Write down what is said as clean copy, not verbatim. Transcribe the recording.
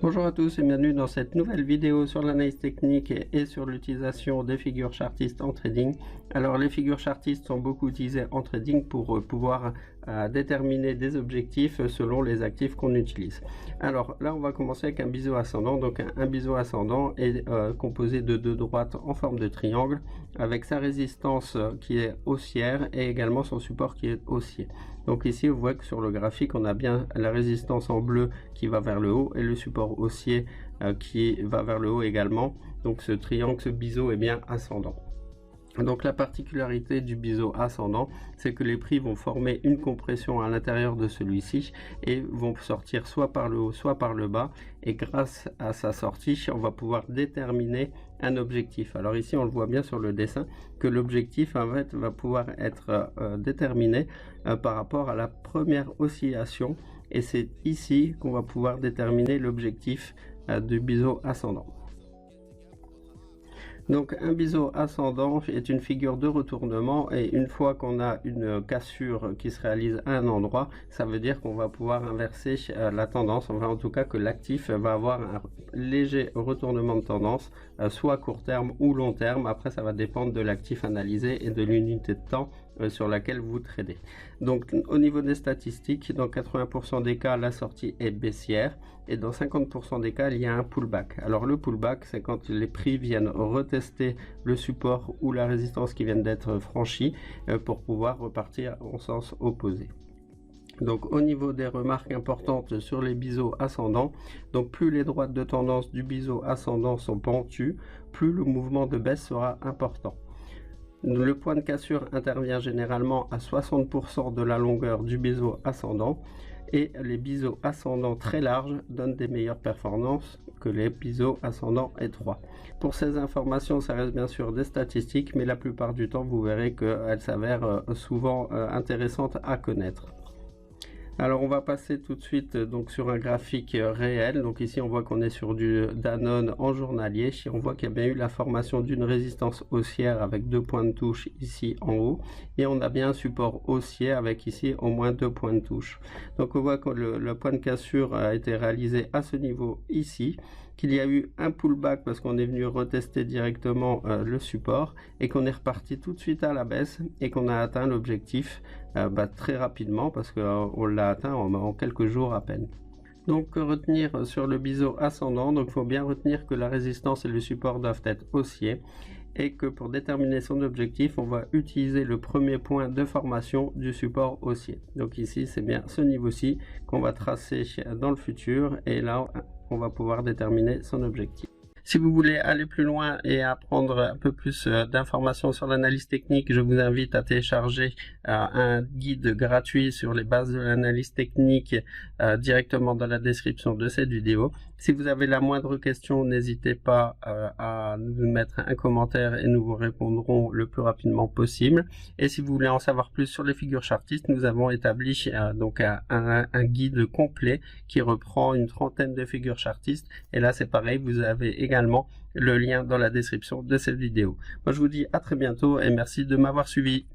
Bonjour à tous et bienvenue dans cette nouvelle vidéo sur l'analyse technique et sur l'utilisation des figures chartistes en trading. Alors les figures chartistes sont beaucoup utilisées en trading pour pouvoir déterminer des objectifs selon les actifs qu'on utilise. Alors là on va commencer avec un biseau ascendant. Donc un biseau ascendant est composé de deux droites en forme de triangle avec sa résistance qui est haussière et également son support qui est haussier. Donc ici on voit que sur le graphique on a bien la résistance en bleu qui va vers le haut et le support haussier qui va vers le haut également. Donc ce triangle, ce biseau est bien ascendant. Donc la particularité du biseau ascendant, c'est que les prix vont former une compression à l'intérieur de celui-ci et vont sortir soit par le haut, soit par le bas. Et grâce à sa sortie, on va pouvoir déterminer un objectif. Alors ici, on le voit bien sur le dessin, que l'objectif en fait va pouvoir être déterminé par rapport à la première oscillation. Et c'est ici qu'on va pouvoir déterminer l'objectif du biseau ascendant. Donc un biseau ascendant est une figure de retournement et une fois qu'on a une cassure qui se réalise à un endroit, ça veut dire qu'on va pouvoir inverser la tendance, enfin en tout cas que l'actif va avoir un léger retournement de tendance, soit à court terme ou long terme. Après ça va dépendre de l'actif analysé et de l'unité de temps sur laquelle vous tradez. Donc au niveau des statistiques, dans 80% des cas la sortie est baissière et dans 50% des cas il y a un pullback. Alors le pullback, c'est quand les prix viennent retester le support ou la résistance qui viennent d'être franchis pour pouvoir repartir en sens opposé. Donc au niveau des remarques importantes sur les biseaux ascendants, donc plus les droites de tendance du biseau ascendant sont pentues, plus le mouvement de baisse sera important. Le point de cassure intervient généralement à 60% de la longueur du biseau ascendant et les biseaux ascendants très larges donnent des meilleures performances que les biseaux ascendants étroits. Pour ces informations, ça reste bien sûr des statistiques, mais la plupart du temps, vous verrez qu'elles s'avèrent souvent intéressantes à connaître. Alors on va passer tout de suite donc sur un graphique réel. Donc ici on voit qu'on est sur du Danone en journalier. On voit qu'il y a bien eu la formation d'une résistance haussière avec 2 points de touche ici en haut. Et on a bien un support haussier avec ici au moins 2 points de touche. Donc on voit que le point de cassure a été réalisé à ce niveau ici, qu'il y a eu un pullback parce qu'on est venu retester directement le support et qu'on est reparti tout de suite à la baisse et qu'on a atteint l'objectif très rapidement parce qu'on l'a atteint en quelques jours à peine. Donc retenir sur le biseau ascendant, donc il faut bien retenir que la résistance et le support doivent être haussiers et que pour déterminer son objectif, on va utiliser le premier point de formation du support haussier. Donc ici, c'est bien ce niveau-ci qu'on va tracer dans le futur et là, on va pouvoir déterminer son objectif. Si vous voulez aller plus loin et apprendre un peu plus d'informations sur l'analyse technique, je vous invite à télécharger un guide gratuit sur les bases de l'analyse technique directement dans la description de cette vidéo. Si vous avez la moindre question, n'hésitez pas à nous mettre un commentaire et nous vous répondrons le plus rapidement possible. Et si vous voulez en savoir plus sur les figures chartistes, nous avons établi donc un guide complet qui reprend une trentaine de figures chartistes. Et là, c'est pareil, vous avez également le lien dans la description de cette vidéo. Moi, je vous dis à très bientôt et merci de m'avoir suivi.